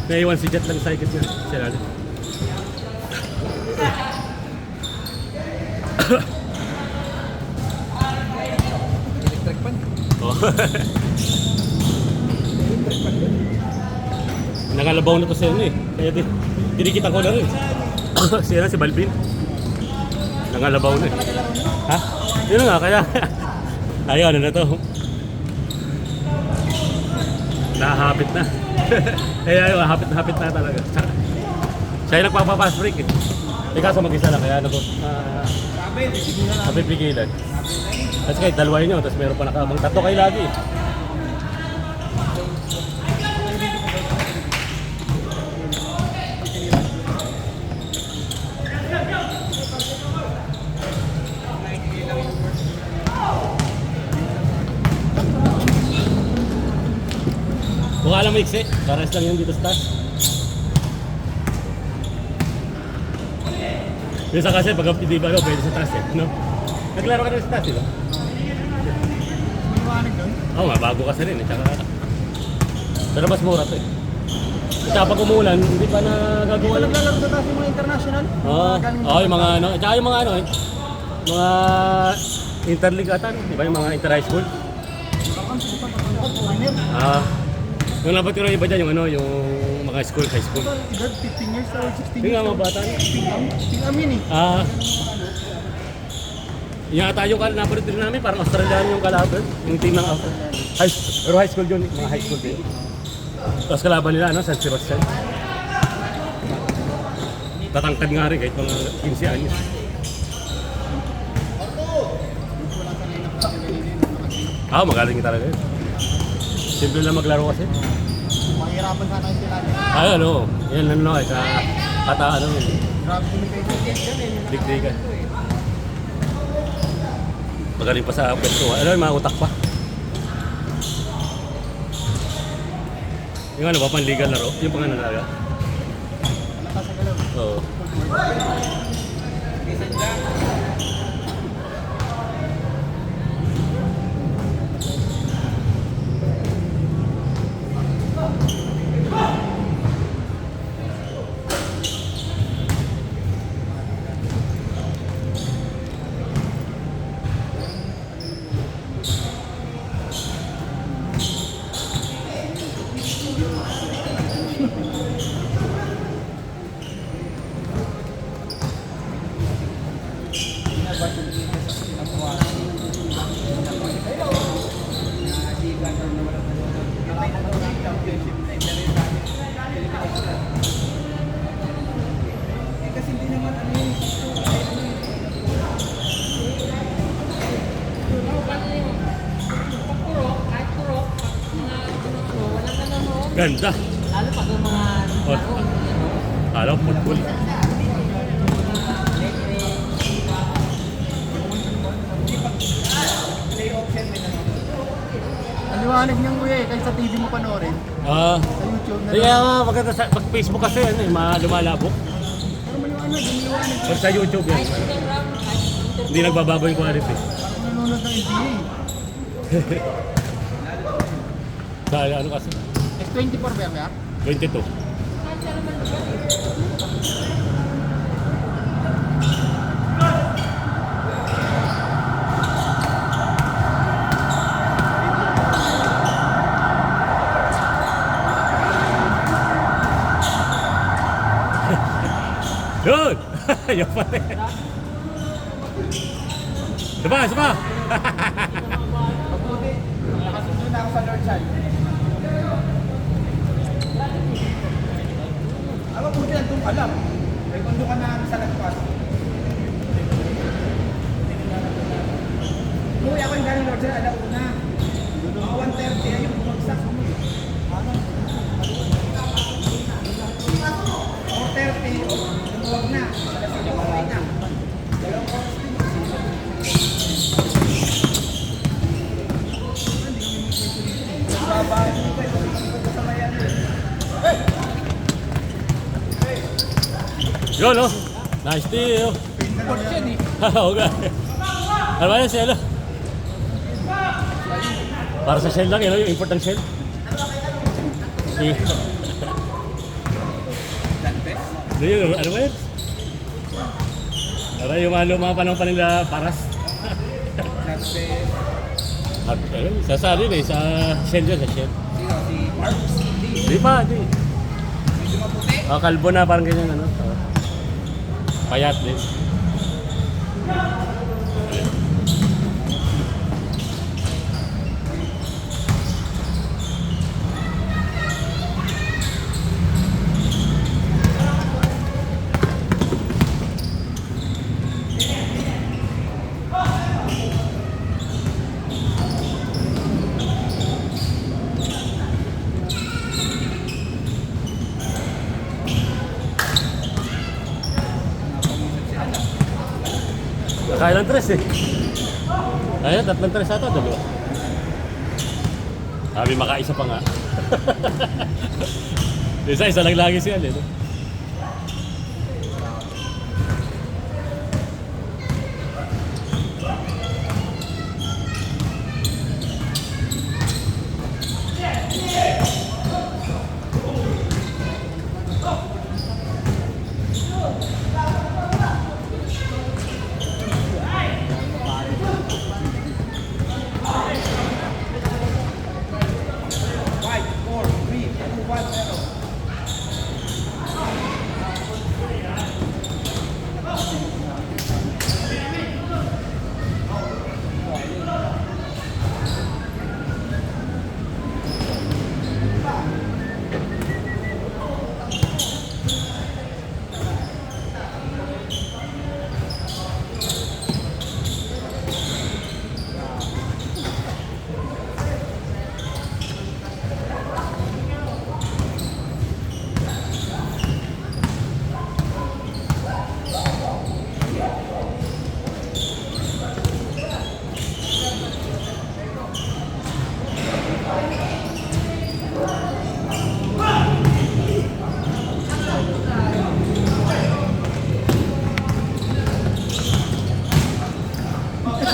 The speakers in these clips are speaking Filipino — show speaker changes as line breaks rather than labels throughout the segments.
Naiwan si Jet lang sa ikot niya. Siya natin.
Electric pan.
Oh. Nangalabaw na to sa ano eh. Kaya dinikita ko na rin. Siya na si Balvin. Nangalabaw na eh. Ha? Yun nga kaya. Ayaw ano na to. Nahahapit na. Kaya yun, hapit na talaga. Siya yung nagpapapass break eh. Eh kaso mag-isa lang kaya nagot. Napipigilan. Kasi kahit dalawa yun, tapos meron pa nakamang tatlo kayo lagi eh. Mukha lang maiksi, pares lang yun dito sa taas. Minsan kasi pag hindi ba pwede sa taas eh, no? Naglaro ka rin sa taas, di ba?
Maliwanag doon?
Oo nga, bago kasi rin eh, tsaka... Pero mas mura to eh. Tsaka pag umulan, hindi pa nagagawa lang.
Naglalaro sa taas yung mga international?
Oo, yung mga ano, tsaka yung mga ano eh, mga interleague atan, di ba yung mga inter-high school? Yung labat ko rin iba dyan, yung ano, yung mga school, high school.
Edad 15 years old, 16
Yung
years
nga mga
old.
bata.
Amin eh.
Yung ata yung napalit din namin, parang Australian yung kalaban, yung team ng pero high school yun, mga high school din. Tapos kalaban nila, ano, San Sebastian. Tatangkad nga rin kahit mga 15 anyos. Magaling talaga yun. Simple lang maglaro kasi.
Mahirapan sana yung sila.
Ay, ano, yan ano, sa kata, ano,
Grabe kumipay.
digdigan. Magaling pa sa pwesto. Ano, yung mga utak pa. Yung ano ba, panligan laro? Yung pang ano talaga? Oo.
Kasi hindi naman ano yun.
Ganda.
Lalo pag ang mga
Oh. Alam, football.
Ang liwanag niyang kuya eh, kahit sa TV mo panoorin.
Ah.
Sa YouTube na
Kaya nga, maganda sa pag Facebook kasi, ano, lumalabok.
Pero maliwanag, yung liwanag.
Pag sa YouTube yan, hindi nagbabago yung quality.
Parang nanonood ng NBA.
Sa ano kasi,
S24 ba yan kaya?
22. Yun! Yan pa rin. Sama!
Mabuti. Nakasundo na ako sa Lord side. Mabuti nandun ka lang. May kondo ka na sa lagpas. Uy, ako yung galing Lord side, alauna. Mga 1:30, ayun, bumagsak. 4:30, tumuwag na. Kasi okay na. Dalawang oras din.
Yun, oh. Nice deal.
Coach yan eh.
Oo nga. Ano ba yan, Shell? Para sa Shell lang, yun, yung import ng Shell. Ano yun? Ano ba yun? Para yung mga panahon pa nila paras.
Kasi,
At ano, sasali na sa Shell yun, sa Shell.
sino? Si Marcos? Hindi.
Di pa, di.
Medyo maputi.
Kalbo na, parang ganyan ano. Payat din. Nakailan tres eh. Ayun, tatlong tres ata, dalawa. Sabi makaisa pa nga. Isa lang lagi siya eh. No?
Five, four, three, two, one, zero.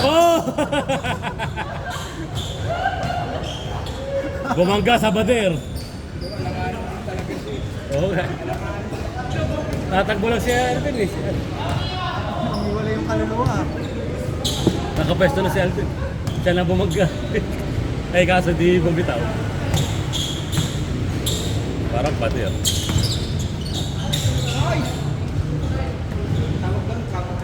Oh! Bumangga sa bader. Oo nga. Tatakbo lang si Alvin eh.
Wala yung kaluluwa.
Nakapwesto na si Alvin. Siya na bumangga. Ay kaso di bumitaw. Parang bader.
Ay! Tawag lang, tawag.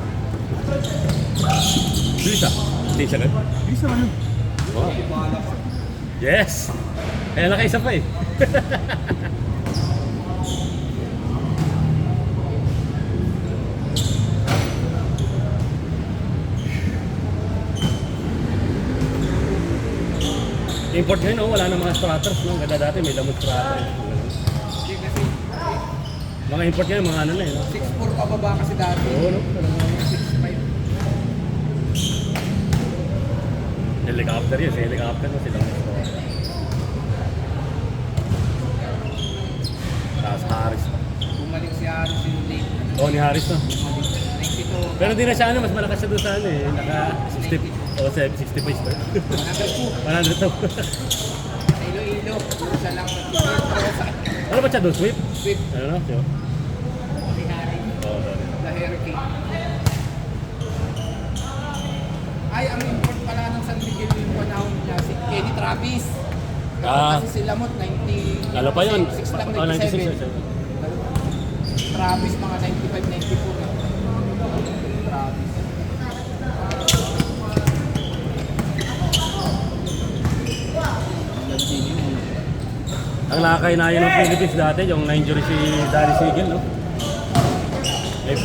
Bisa. Hindi siya gan.
Bisa ano?
Wow.
Bahala pa.
Yes! Kaya nakaisa pa eh. Import ngayon, oh, wala na mga straters, no? Ganda dati may lamot strater.
Hindi kasi
Mga import ngayon, mga ano na eh, no?
6'4 pababa kasi dati.
Oo, no?
6'5.
Helicopter yun, sa helicopter no, silang strater. Tapos Harris pa.
Bumalik si Harris yung late.
Oo, ni Harris, no?
Bumalik. 92.
Pero di na siya, ano, mas malakas siya doon sa ano eh. Naka 60, o 60 pace pa.
102.
100 to.
Ilo-ilo. Puro siya lang. Pero
Ano ba siya doon? Sweep?
Swift.
Ano no? Siya?
Si Harry.
Oo, sorry.
The Hurricane. Ay, ang import pala ng San Miguel yung panahon niya, si Kenny Travis.
Ah.
Kasi sila mo, 90...
Ano pa yun?
6 lang,
Oh, 96
97.
yun.
Travis, mga 95, 94. Travis.
Ang nakakainayan ng Philippines dati, yung na-injury si Danny Sigel, no?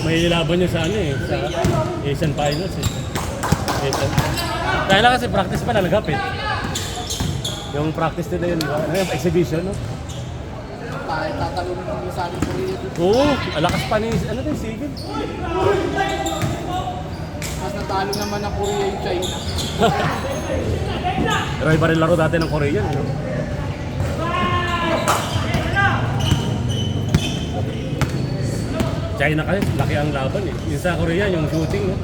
May nilaban niya sa ano eh, sa Asian Finals eh. Asian. Dahil lang kasi practice pa nalagapit. Yung practice nila yun, ano yung exhibition, no?
Tatalunin ng Luzano Korea dito.
Oo, alakas pa ni, ano din, Sigel.
Mas natalo naman ng Korea yung China.
Pero iba rin laro dati ng Korean, no? China kasi, laki ang laban eh. Yung sa Korea, yung shooting, no?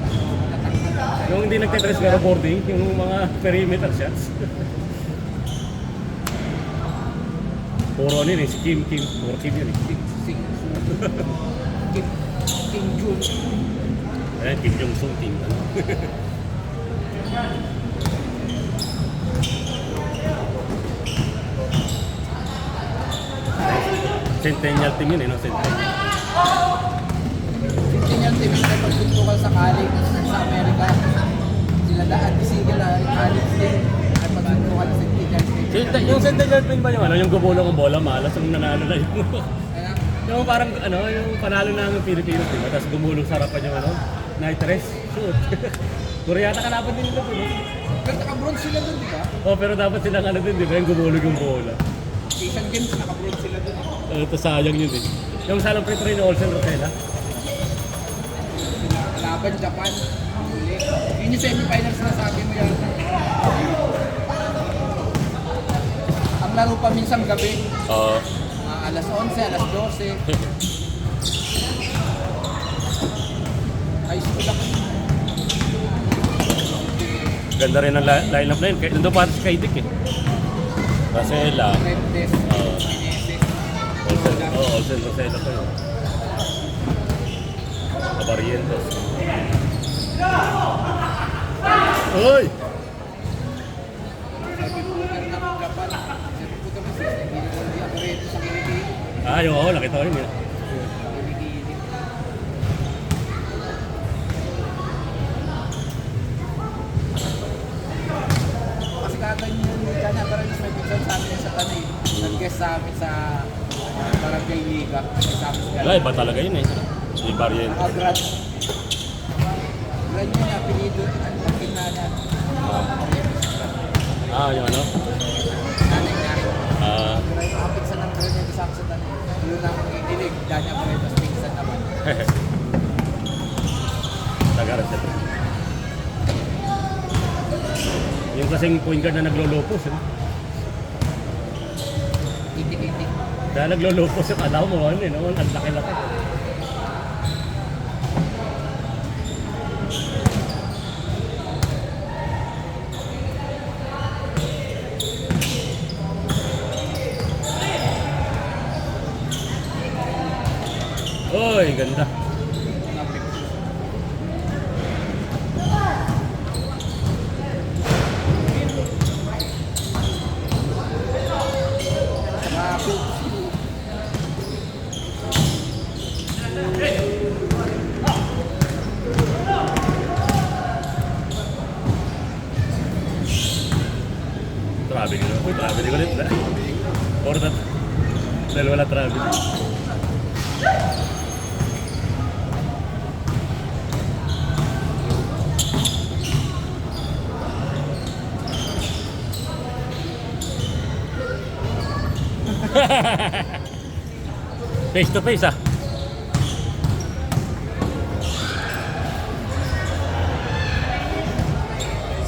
Yung hindi nagtitrace pero boarding, yung mga perimeter shots. Puro ano yun eh, si Kim, puro Kim yun eh.
Sing. Kim Jun.
Ayan, Kim Jong-sung team. Ano? Centennial team yun eh, no? Centennial.
Centennial team yung pagtuntukal sa college sa Amerika. Sila lahat ni Sigel na college din at pagtuntukal sa Centennial team.
Yung Centennial team ba yung ano, yung gumulong ng bola, malas yung nanalo na yun.
Kaya,
Yung parang ano, yung panalo na ng Pilipinas, diba? Tapos gumulong sa harapan yung ano, night rest, shoot. Koreata kalaban din nila, diba?
pero naka-bronze sila dun, di ba?
Oh, pero dapat silang ano din, diba? Yung gumulong yung bola.
Asian Games, naka-bronze sila dun.
Ito sayang yun eh. Yung salang pre-train ni Olsen Rosella.
Laban Japan. Huli. Yun yung semifinals na sabi mo yan. Ang laro pa minsan gabi.
Oo.
Alas 11, alas 12. High school ako.
Ganda rin ang line-up na yun. Nandun pa si Kaidik eh. Rosella.
Mendes. Meneses.
Olsen Rosella pa yun. Barrientos. Uy!
Sabi ko nga ng Japan. Sabi ko kami sa hindi ako rin sa kilikili.
Ah, yung ako, nakita ko yun eh.
Kilikili. Kasi kagad yung Jana Barangay may pinsan sa amin sa tanay. Nag-guest sa amin sa Barangay Liga. Sa amin sa
Wala, iba talaga yun eh. Si Barrientos.
Grad. Grad yun yung apelido. Ang pagkinanan.
Ah, yung ano?
Nanay niya.
Ah,
Pero yung kapit sa ng Grad yung sa amin sa tanay. Doon namin idilig. Jana Barangay. Tapos pinsan naman.
Tagaran siya. Yung kasing point guard na naglolopos eh.
Itik-itik.
Kaya naglolopos yung alaw mo, ano eh, no? Ang laki-laki. Oy, ganda.
Rapid.
Traveling na. Uy, traveling ulit na. Or na. Dahil wala traveling. Face to face ah.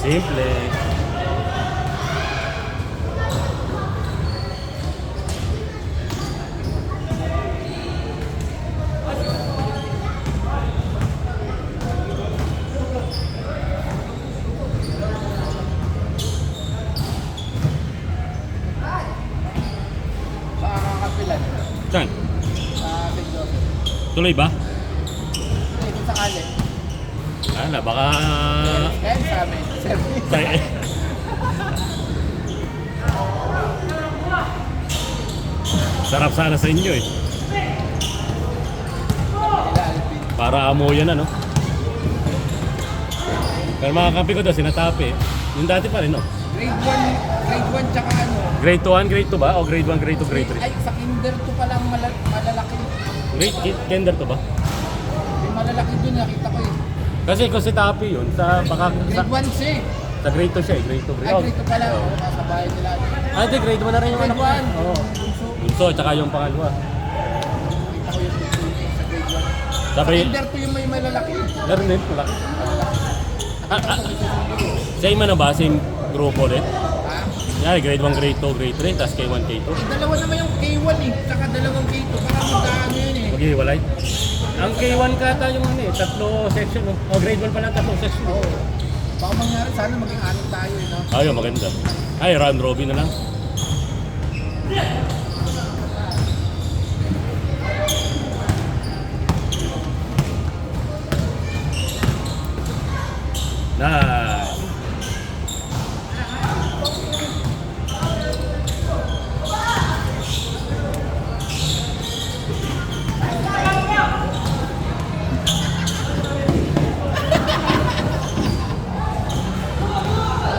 Simple.
Sa kakapilan.
Saan?
Sa St. Joseph.
Tuloy ba?
Hindi, sa Kale.
Ala, baka...
Kaya sa amin. Service.
Sarap sana sa inyo eh.
Nila Alvin.
Para amoyan ano. Pero mga kampi ko daw, sinatapi. Yung dati pa rin no?
Grade 1 tsaka ano.
Grade 2, grade 2 ba? O grade 1, grade 2, grade 3?
Ay, sa kinder to palang malalaki.
Kinder to ba?
May malalaki dun, nakita ko eh.
Kasi kung si Tapi yun, sa baka... Sa,
Grade 1 siya eh.
sa grade 2 siya eh, grade 2.
Ay, grade 2 pala.
Oo.
Oo, nasa bahay nila.
Ah, di, grade 1 na rin yung
Grade
anak ko.
1.
Oo.
Bunso.
Bunso, tsaka yung pangalawa.
Nakita ko yung bunso niya sa grade 1. Sa
Sabi,
kinder to yung may malalaki.
laro din, malaki. Same ano ba? Same grupo ulit?
Ha?
Yan, grade 1, grade 2, grade 3, tapos K1, K2.
Eh, dalawa naman yung K1 eh. Tsaka dalawang K2. Baka magkaano yun eh.
Maghiwalay. Ang K1 kata yung ano eh, tatlo section. No? O grade 1 pala, tatlo section.
Oo. Baka mangyari, sana maging anim tayo eh, no?
Ayun, maganda. Ay, round robin na lang.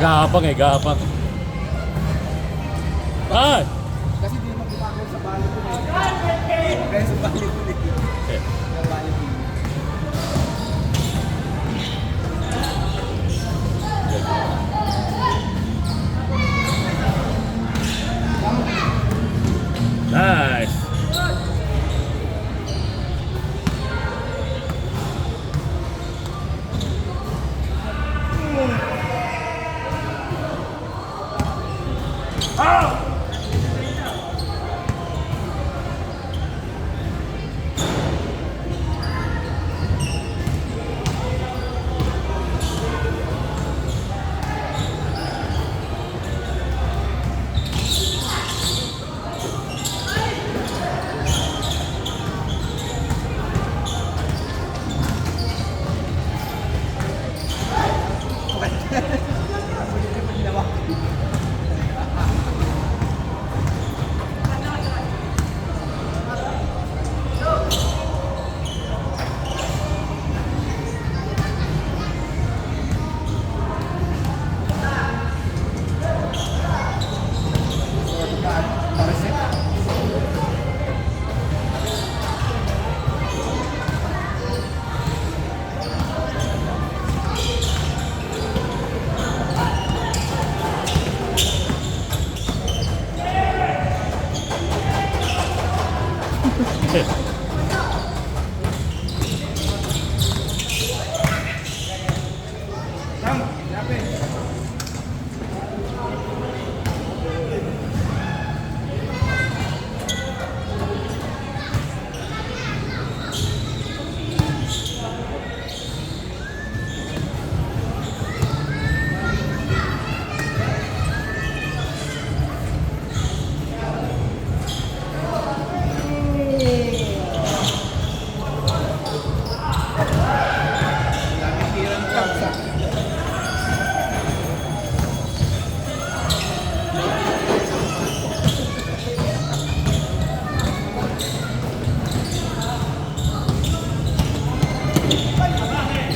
Gapang eh, gapang. Ah!
Kasi di naman gumagawa sa bali ko eh. Kaya sa bali ko eh. Sa bali ko.
Nice!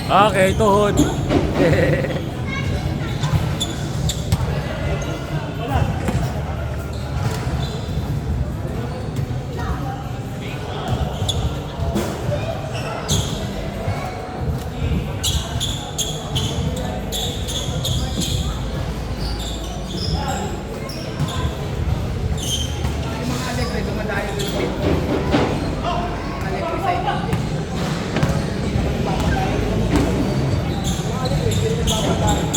Okay, tuhod.
Yung mga alegre, dumadayo yung pin. Alegre sa inyo. Hindi naman papatayo. Mga alegre, hindi naman papatayo.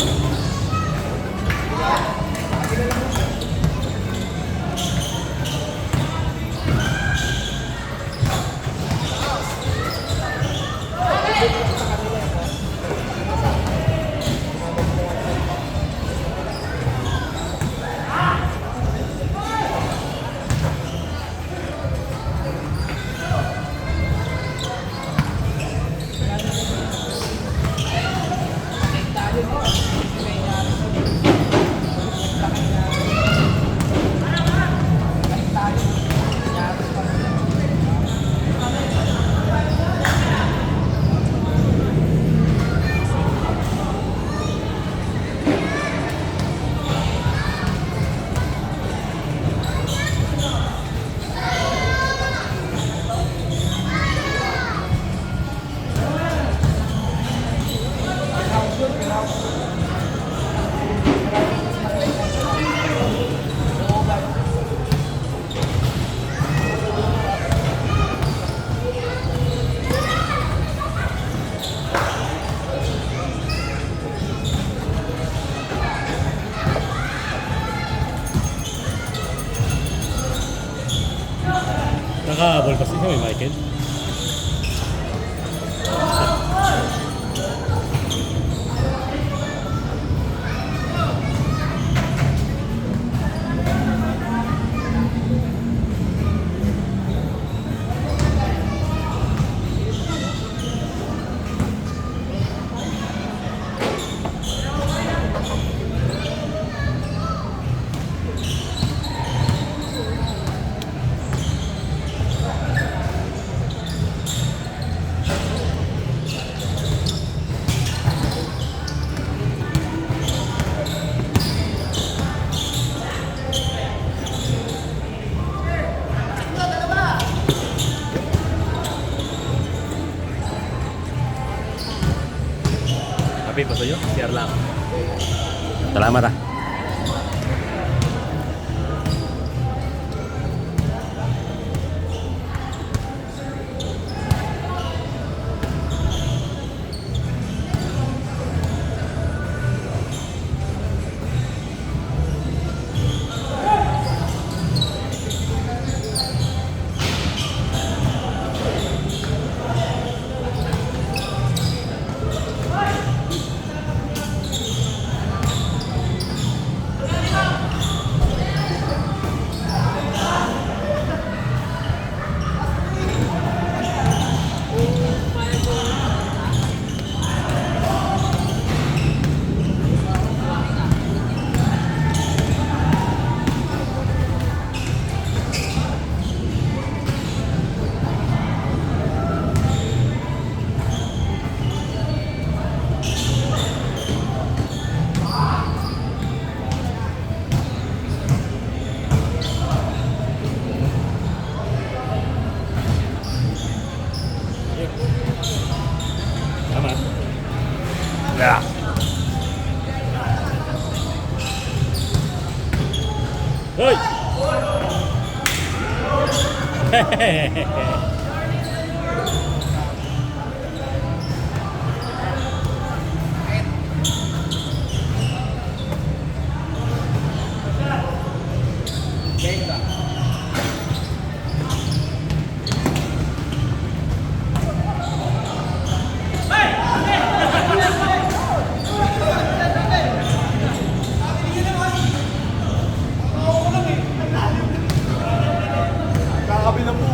Nakahabol kasi siya, may Michael. Happy po sa'yo. Share lang. Salamat ah. Salamat. Yeah. Hoy!
Venga.
Kakabi na po.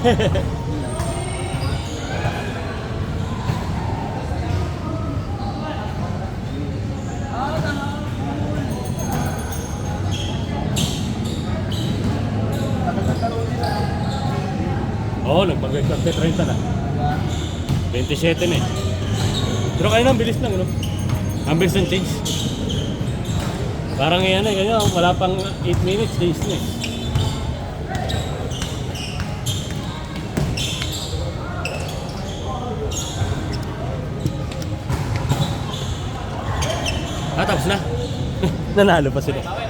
Oo, nagpag-30 na. 27 na eh. Pero kayo na, ang bilis lang, ano? Ang bilis ng change. Parang yan eh, ganyan, wala pang 8 minutes, days na eh. Ah, tapos na. Nanalo pa sila.